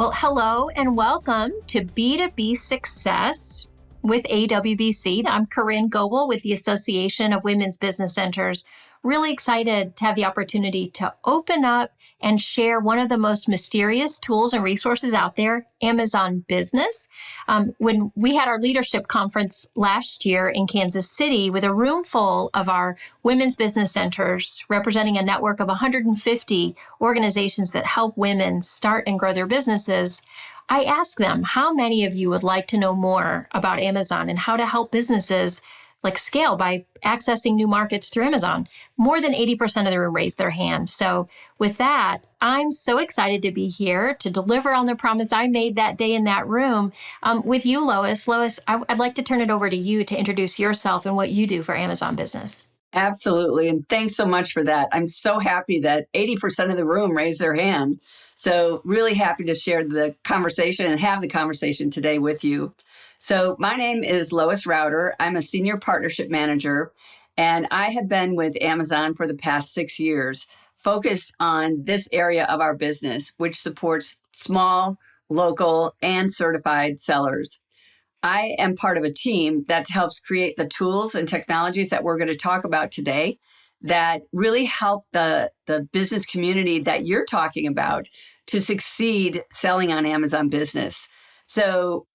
Well, hello and welcome to B2B Success with AWBC. I'm Corinne Goebel with the Association of Women's Business Centers. Really excited to have the opportunity to open up and share one of the most mysterious tools and resources out there, Amazon Business. When we had our leadership conference last year in Kansas City with a room full of our women's business centers representing a network of 150 organizations that help women start and grow their businesses, I asked them, how many of you would like to know more about Amazon and how to help businesses scale by accessing new markets through Amazon? More than 80% of the room raised their hand. So with that, I'm so excited to be here to deliver on the promise I made that day in that room with you, Lois. Lois, I'd like to turn it over to you to introduce yourself and what you do for Amazon Business. Absolutely. And thanks so much for that. I'm so happy that 80% of the room raised their hand. So really happy to share the conversation and have the conversation today with you. So my name is Lois Rauter. I'm a senior partnership manager, and I have been with Amazon for the past 6 years, focused on this area of our business, which supports small, local, and certified sellers. I am part of a team that helps create the tools and technologies that we're going to talk about today that really help the business community that you're talking about to succeed selling on Amazon Business. So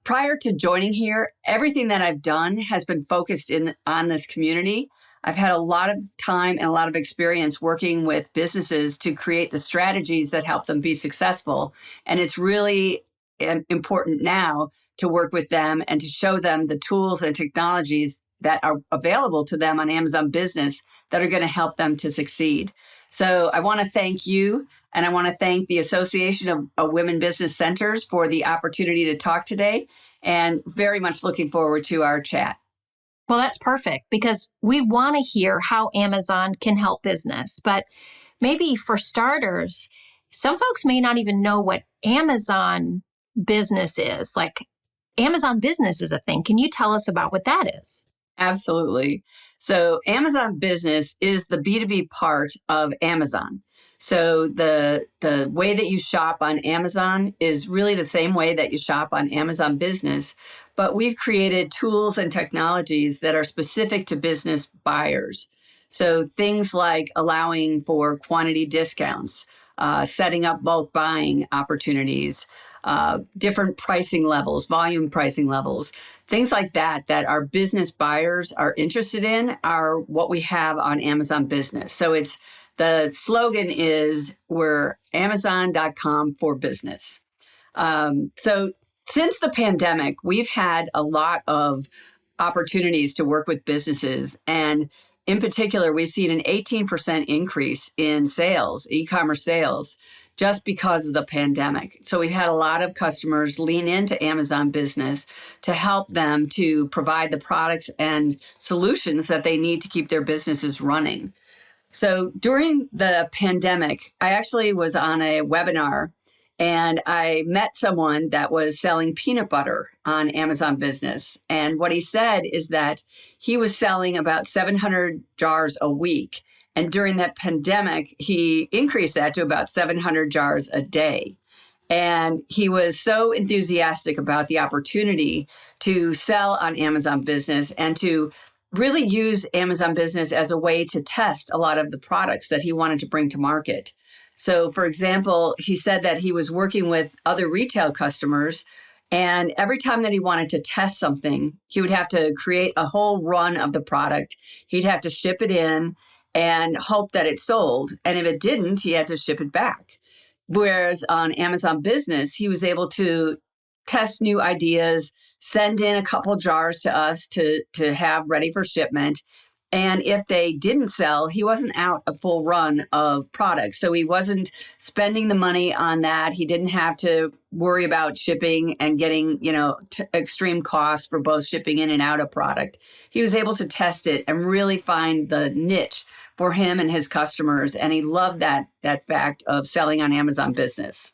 prior to joining here, everything that I've done has been focused on this community. I've had a lot of time and a lot of experience working with businesses to create the strategies that help them be successful. And it's really important now to work with them and to show them the tools and technologies that are available to them on Amazon Business that are going to help them to succeed. So I want to thank you, and I want to thank the Association of Women Business Centers for the opportunity to talk today, and very much looking forward to our chat. Well, that's perfect because we want to hear how Amazon can help business. But maybe for starters, some folks may not even know what Amazon Business is. Amazon Business is a thing. Can you tell us about what that is? Absolutely. So Amazon Business is the B2B part of Amazon. So the way that you shop on Amazon is really the same way that you shop on Amazon Business, but we've created tools and technologies that are specific to business buyers. So things like allowing for quantity discounts, setting up bulk buying opportunities, different pricing levels, volume pricing levels, things like that our business buyers are interested in are what we have on Amazon Business. So the slogan is we're Amazon.com for business. So since the pandemic, we've had a lot of opportunities to work with businesses. And in particular, we've seen an 18% increase in sales, e-commerce sales, just because of the pandemic. So we've had a lot of customers lean into Amazon Business to help them to provide the products and solutions that they need to keep their businesses running. So during the pandemic, I actually was on a webinar and I met someone that was selling peanut butter on Amazon Business. And what he said is that he was selling about 700 jars a week. And during that pandemic, he increased that to about 700 jars a day. And he was so enthusiastic about the opportunity to sell on Amazon Business and to really use Amazon Business as a way to test a lot of the products that he wanted to bring to market. So, for example, he said that he was working with other retail customers, and every time that he wanted to test something, he would have to create a whole run of the product. He'd have to ship it in and hope that it sold. And if it didn't, he had to ship it back. Whereas on Amazon Business, he was able to test new ideas, send in a couple jars to us to have ready for shipment. And if they didn't sell, he wasn't out a full run of products. So he wasn't spending the money on that. He didn't have to worry about shipping and getting, extreme costs for both shipping in and out a product. He was able to test it and really find the niche for him and his customers. And he loved that fact of selling on Amazon Business.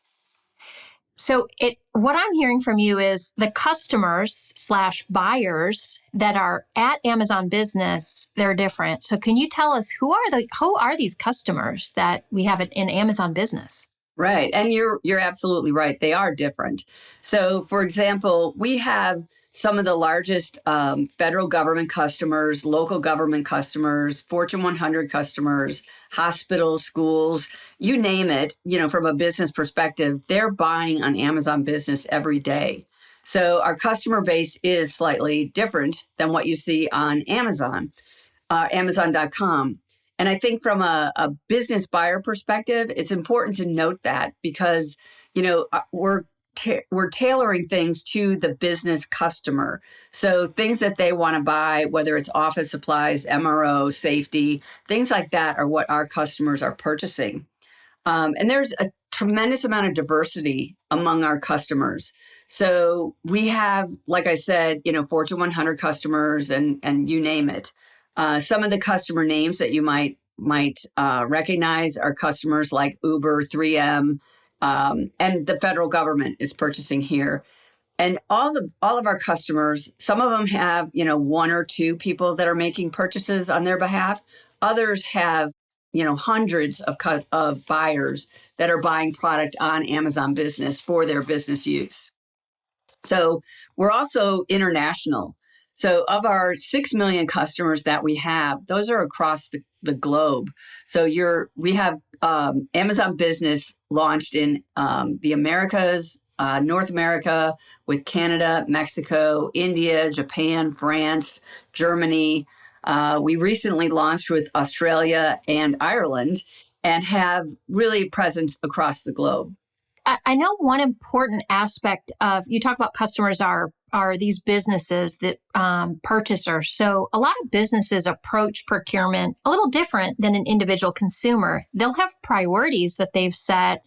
So what I'm hearing from you is the customers/buyers that are at Amazon Business, they're different. So can you tell us who are these customers that we have in Amazon Business? Right. And you're absolutely right. They are different. So, for example, we have some of the largest federal government customers, local government customers, Fortune 100 customers, hospitals, schools, you name it, from a business perspective, they're buying on Amazon Business every day. So, our customer base is slightly different than what you see on Amazon.com. And I think from a business buyer perspective, it's important to note that because, we're tailoring things to the business customer. So things that they want to buy, whether it's office supplies, MRO, safety, things like that are what our customers are purchasing. And there's a tremendous amount of diversity among our customers. So we have, like I said, Fortune 100 customers and you name it. Some of the customer names that you might recognize are customers like Uber, 3M, and the federal government is purchasing here. And all of our customers, some of them have, one or two people that are making purchases on their behalf. Others have, hundreds of buyers that are buying product on Amazon Business for their business use. So we're also international. So of our 6 million customers that we have, those are across the globe. So we have Amazon Business launched in the Americas, North America, with Canada, Mexico, India, Japan, France, Germany. We recently launched with Australia and Ireland and have really presence across the globe. I know one important aspect of you talk about customers are these businesses that purchasers. So a lot of businesses approach procurement a little different than an individual consumer. They'll have priorities that they've set.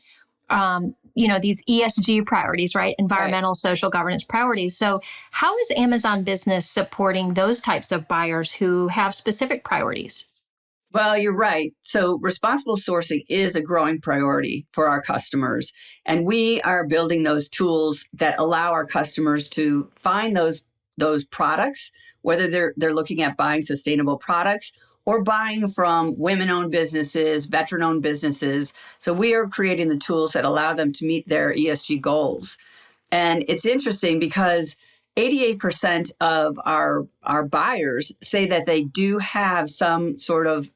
These ESG priorities, right? Environmental, social governance priorities. So how is Amazon Business supporting those types of buyers who have specific priorities? Well, you're right. So responsible sourcing is a growing priority for our customers. And we are building those tools that allow our customers to find those products, whether they're looking at buying sustainable products or buying from women-owned businesses, veteran-owned businesses. So we are creating the tools that allow them to meet their ESG goals. And it's interesting because 88% of our buyers say that they do have some sort of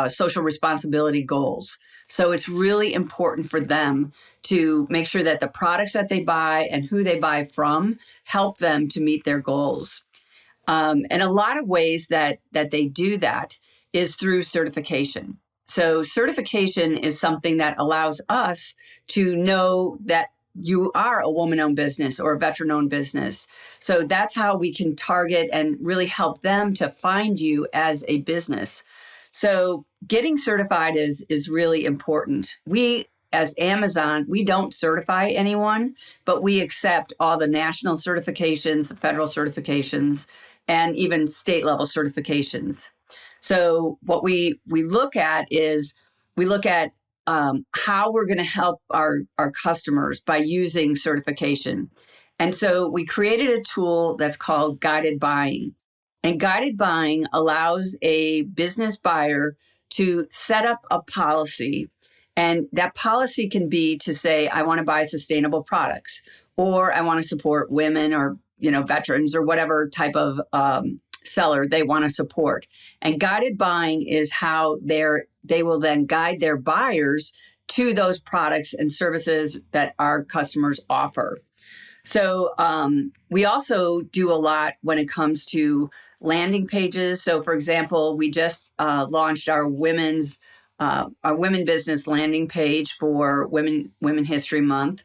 social responsibility goals. So it's really important for them to make sure that the products that they buy and who they buy from help them to meet their goals. And a lot of ways that they do that is through certification. So certification is something that allows us to know that you are a woman-owned business or a veteran-owned business. So that's how we can target and really help them to find you as a business. So getting certified is really important. We, as Amazon, we don't certify anyone, but we accept all the national certifications, the federal certifications, and even state level certifications. So what we look at is we look at how we're going to help our customers by using certification. And so we created a tool that's called guided buying. And guided buying allows a business buyer to set up a policy. And that policy can be to say, I want to buy sustainable products, or I want to support women or veterans or whatever type of seller they want to support. And guided buying is how they will then guide their buyers to those products and services that our customers offer. So we also do a lot when it comes to landing pages. So, for example, we just launched our women business landing page for Women History Month.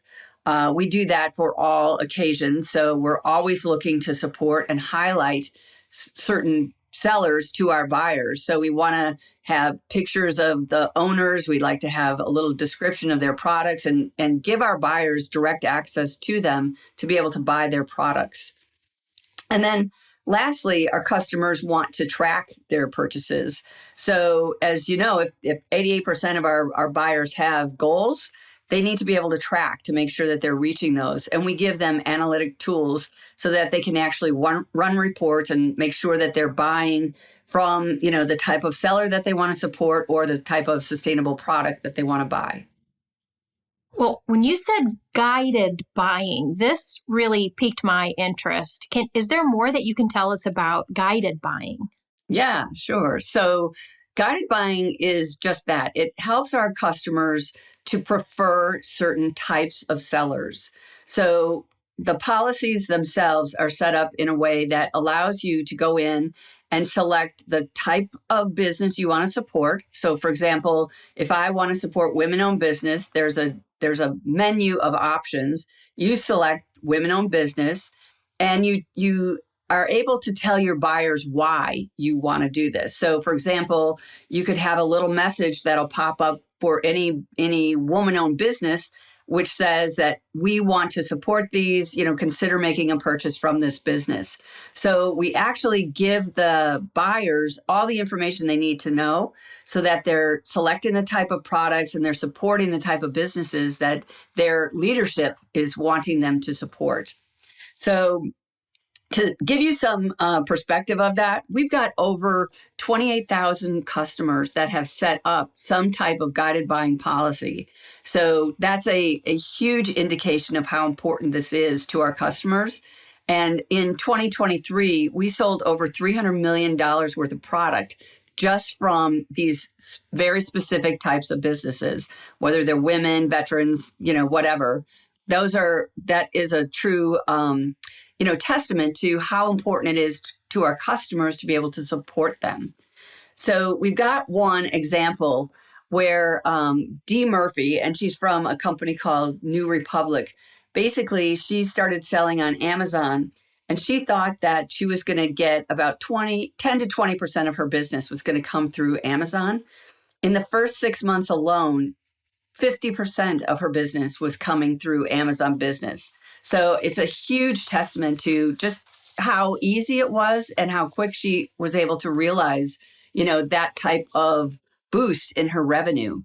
We do that for all occasions. So we're always looking to support and highlight certain sellers to our buyers. So we want to have pictures of the owners. We like to have a little description of their products and give our buyers direct access to them to be able to buy their products. And then lastly, our customers want to track their purchases. So as you know, if 88% of our buyers have goals, they need to be able to track to make sure that they're reaching those. And we give them analytic tools so that they can actually run reports and make sure that they're buying from, the type of seller that they want to support or the type of sustainable product that they want to buy. Well, when you said guided buying, this really piqued my interest. Is there more that you can tell us about guided buying? Yeah, sure. So guided buying is just that. It helps our customers to prefer certain types of sellers. So the policies themselves are set up in a way that allows you to go in and select the type of business you want to support. So for example, if I want to support women-owned business, there's a menu of options. You select women-owned business and you are able to tell your buyers why you want to do this. So for example, you could have a little message that'll pop up for any woman-owned business which says that we want to support these, consider making a purchase from this business. So we actually give the buyers all the information they need to know so that they're selecting the type of products and they're supporting the type of businesses that their leadership is wanting them to support. So to give you some perspective of that, we've got over 28,000 customers that have set up some type of guided buying policy. So that's a huge indication of how important this is to our customers. And in 2023, we sold over $300 million worth of product just from these very specific types of businesses, whether they're women, veterans, whatever. That is a true testament to how important it is to our customers to be able to support them. So we've got one example where Dee Murphy, and she's from a company called New Republic. Basically, she started selling on Amazon, and she thought that she was going to get about 10 to 20% of her business was going to come through Amazon. In the first 6 months alone, 50% of her business was coming through Amazon Business. So it's a huge testament to just how easy it was and how quick she was able to realize, that type of boost in her revenue.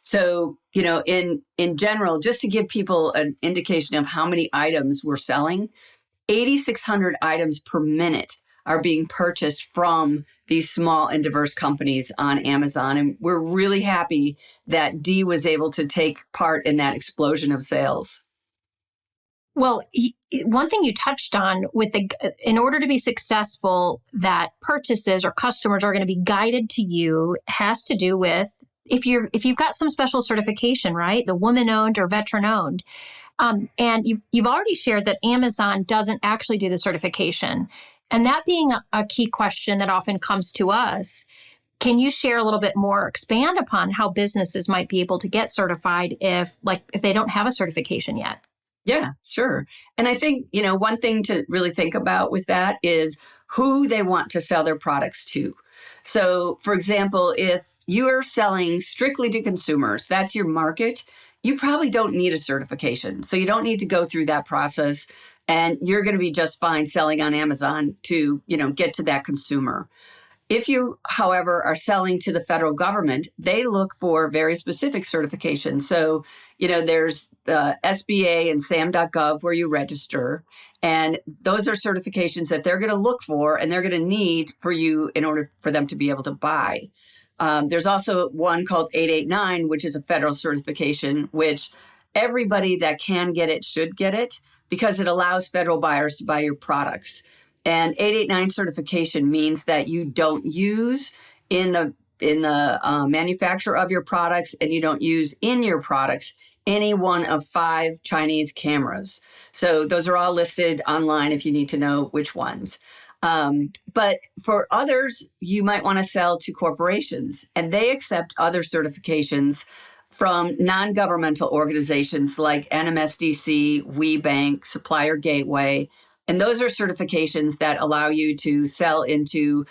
So, in general, just to give people an indication of how many items we're selling, 8,600 items per minute are being purchased from these small and diverse companies on Amazon. And we're really happy that Dee was able to take part in that explosion of sales. Well, one thing you touched on in order to be successful, that purchases or customers are going to be guided to you has to do with if you've got some special certification, right? The woman owned or veteran owned. And you've already shared that Amazon doesn't actually do the certification. And that being a key question that often comes to us, can you share a little bit more, expand upon how businesses might be able to get certified if they don't have a certification yet? Yeah, sure. And I think, one thing to really think about with that is who they want to sell their products to. So, for example, if you are selling strictly to consumers, that's your market, you probably don't need a certification. So you don't need to go through that process, and you're going to be just fine selling on Amazon to, get to that consumer. If you, however, are selling to the federal government, they look for very specific certifications. So, there's the SBA and SAM.gov where you register. And those are certifications that they're going to look for and they're going to need for you in order for them to be able to buy. There's also one called 889, which is a federal certification, which everybody that can get it should get it because it allows federal buyers to buy your products. And 889 certification means that you don't use in the manufacture of your products and you don't use in your products any one of 5 Chinese cameras. So those are all listed online if you need to know which ones. But for others, you might want to sell to corporations, and they accept other certifications from non-governmental organizations like NMSDC, WeBank, Supplier Gateway. And those are certifications that allow you to sell into,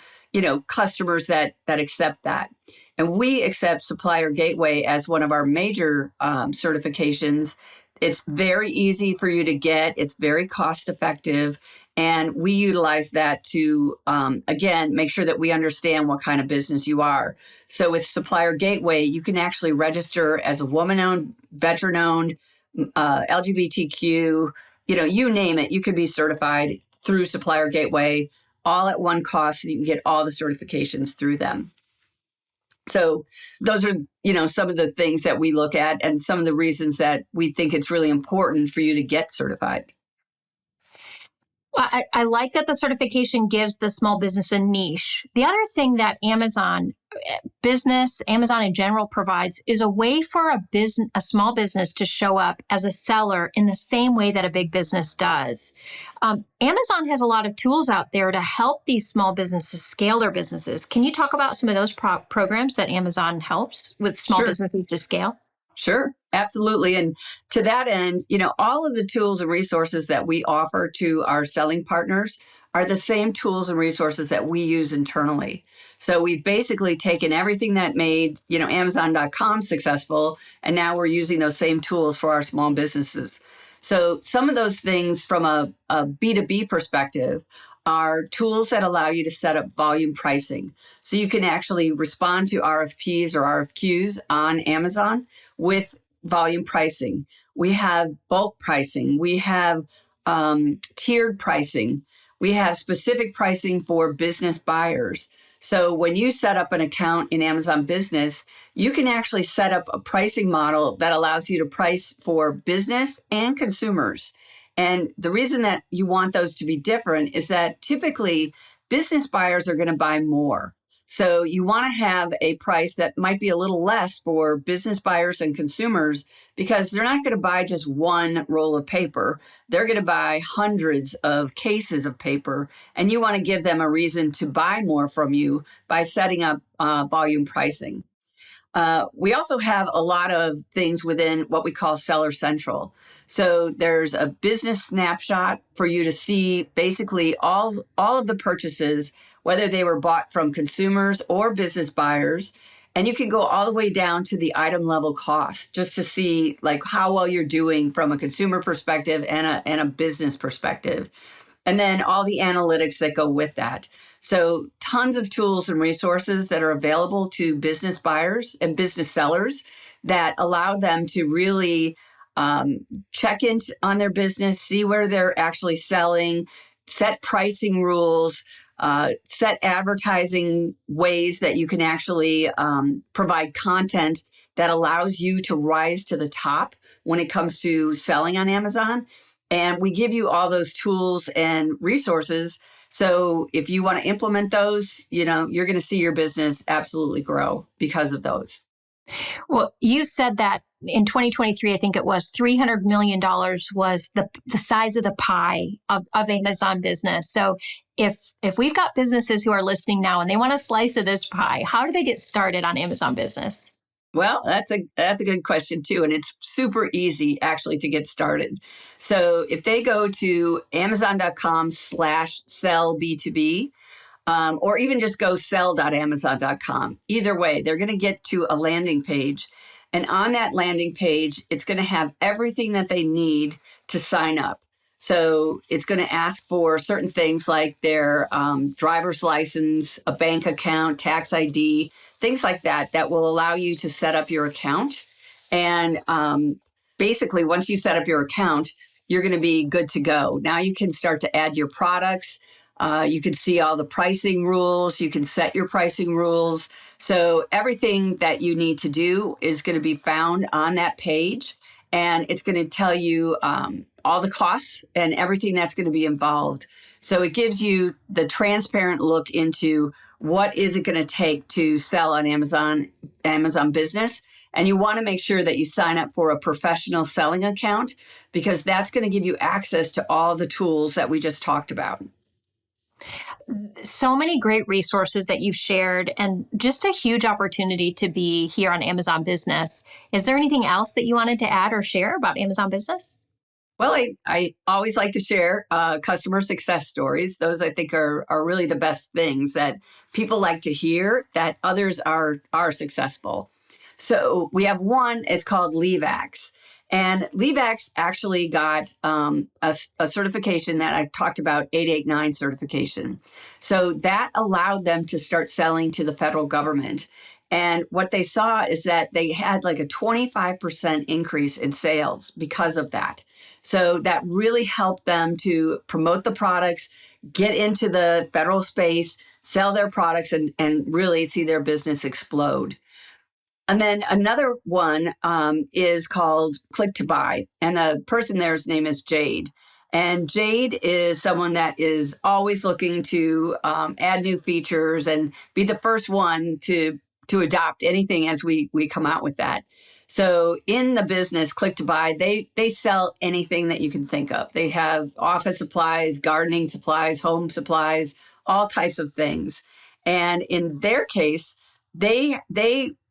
customers that accept that. And we accept Supplier Gateway as one of our major certifications. It's very easy for you to get. It's very cost effective. And we utilize that to, again, make sure that we understand what kind of business you are. So with Supplier Gateway, you can actually register as a woman-owned, veteran-owned, LGBTQ, you name it, you can be certified through Supplier Gateway all at one cost, and you can get all the certifications through them. So those are, some of the things that we look at and some of the reasons that we think it's really important for you to get certified. Well, I like that the certification gives the small business a niche. The other thing that Amazon in general provides is a way for a small business to show up as a seller in the same way that a big business does. Amazon has a lot of tools out there to help these small businesses scale their businesses. Can you talk about some of those programs that Amazon helps with small Sure. businesses to scale? Sure, absolutely. And to that end, all of the tools and resources that we offer to our selling partners are the same tools and resources that we use internally. So we've basically taken everything that made, Amazon.com successful, and now we're using those same tools for our small businesses. So some of those things from a B2B perspective are tools that allow you to set up volume pricing. So you can actually respond to RFPs or RFQs on Amazon with volume pricing. We have bulk pricing. We have tiered pricing. We have specific pricing for business buyers. So when you set up an account in Amazon Business, you can actually set up a pricing model that allows you to price for business and consumers. And the reason that you want those to be different is that typically business buyers are going to buy more. So you want to have a price that might be a little less for business buyers and consumers because they're not going to buy just one roll of paper. They're going to buy hundreds of cases of paper, and you want to give them a reason to buy more from you by setting up volume pricing. We also have a lot of things within what we call Seller Central. So there's a business snapshot for you to see basically all of the purchases, whether they were bought from consumers or business buyers. And you can go all the way down to the item level cost just to see like how well you're doing from a consumer perspective and a business perspective. And then all the analytics that go with that. So tons of tools and resources that are available to business buyers and business sellers that allow them to really check in on their business, see where they're actually selling, set pricing rules, set advertising ways that you can actually provide content that allows you to rise to the top when it comes to selling on Amazon. And we give you all those tools and resources. So if you want to implement those, you're going to see your business absolutely grow because of those. Well, you said that in 2023, I think it was $300 million was the size of the pie of Amazon business. So if we've got businesses who are listening now and they want a slice of this pie, how do they get started on Amazon business? Well, that's a good question too. And it's super easy actually to get started. So if they go to amazon.com/sell B2B, or even just go sell.amazon.com. Either way, they're going to get to a landing page. And on that landing page, it's going to have everything that they need to sign up. So it's going to ask for certain things like their driver's license, a bank account, tax ID, things like that, that will allow you to set up your account. And basically, once you set up your account, you're going to be good to go. Now you can start to add your products. You can see all the pricing rules. You can set your pricing rules. So everything that you need to do is going to be found on that page. And it's going to tell you all the costs and everything that's going to be involved. So it gives you the transparent look into what is it going to take to sell on Amazon Business. And you want to make sure that you sign up for a professional selling account because that's going to give you access to all the tools that we just talked about. So many great resources that you've shared and just a huge opportunity to be here on Amazon Business. Is there anything else that you wanted to add or share about Amazon Business? Well, I always like to share customer success stories. Those I think are really the best things that people like to hear that others are successful. So we have one, it's called LeaveX. And LeaveX actually got a certification that I talked about, 889 certification. So that allowed them to start selling to the federal government. And what they saw is that they had like a 25% increase in sales because of that. So that really helped them to promote the products, get into the federal space, sell their products, and really see their business explode. And then another one is called Click to Buy. And the person there's name is Jade. And Jade is someone that is always looking to add new features and be the first one to adopt anything as we come out with that. So in the business, Click to Buy, they sell anything that you can think of. They have office supplies, gardening supplies, home supplies, all types of things. And in their case, they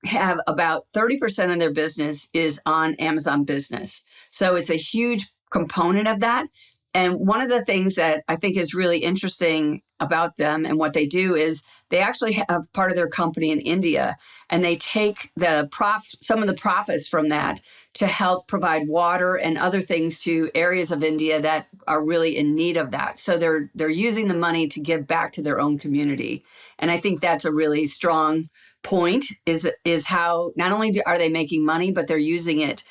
have about 30% of their business is on Amazon Business. So it's a huge component of that. And one of the things that I think is really interesting about them and what they do is they actually have part of their company in India, and they take some of the profits from that to help provide water and other things to areas of India that are really in need of that. So they're using the money to give back to their own community. And I think that's a really strong point is how not only are they making money, but they're using it,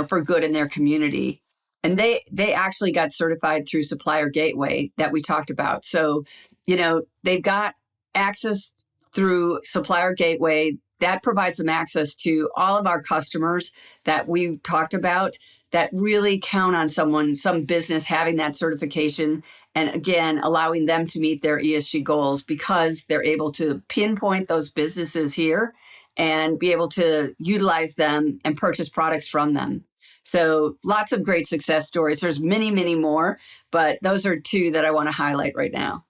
for good in their community. And they actually got certified through Supplier Gateway that we talked about. So, they've got access through Supplier Gateway that provides them access to all of our customers that we talked about that really count on some business having that certification. And again, allowing them to meet their ESG goals because they're able to pinpoint those businesses here and be able to utilize them and purchase products from them. So lots of great success stories. There's many, many more, but those are two that I want to highlight right now.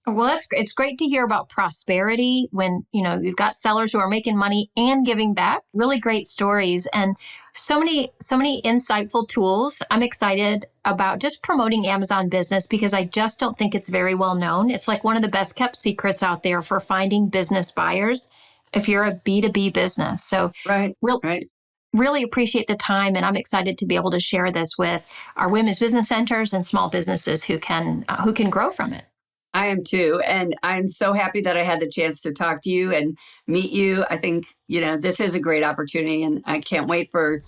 Well, it's great to hear about prosperity when, you've got sellers who are making money and giving back. Really great stories and so many insightful tools. I'm excited about just promoting Amazon Business because I just don't think it's very well known. It's like one of the best kept secrets out there for finding business buyers if you're a B2B business. So right. Really appreciate the time, and I'm excited to be able to share this with our women's business centers and small businesses who can grow from it. I am too. And I'm so happy that I had the chance to talk to you and meet you. I think, this is a great opportunity, and I can't wait for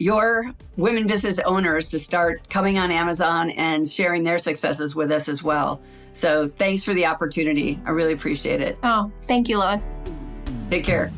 your women business owners to start coming on Amazon and sharing their successes with us as well. So thanks for the opportunity. I really appreciate it. Oh, thank you, Lois. Take care.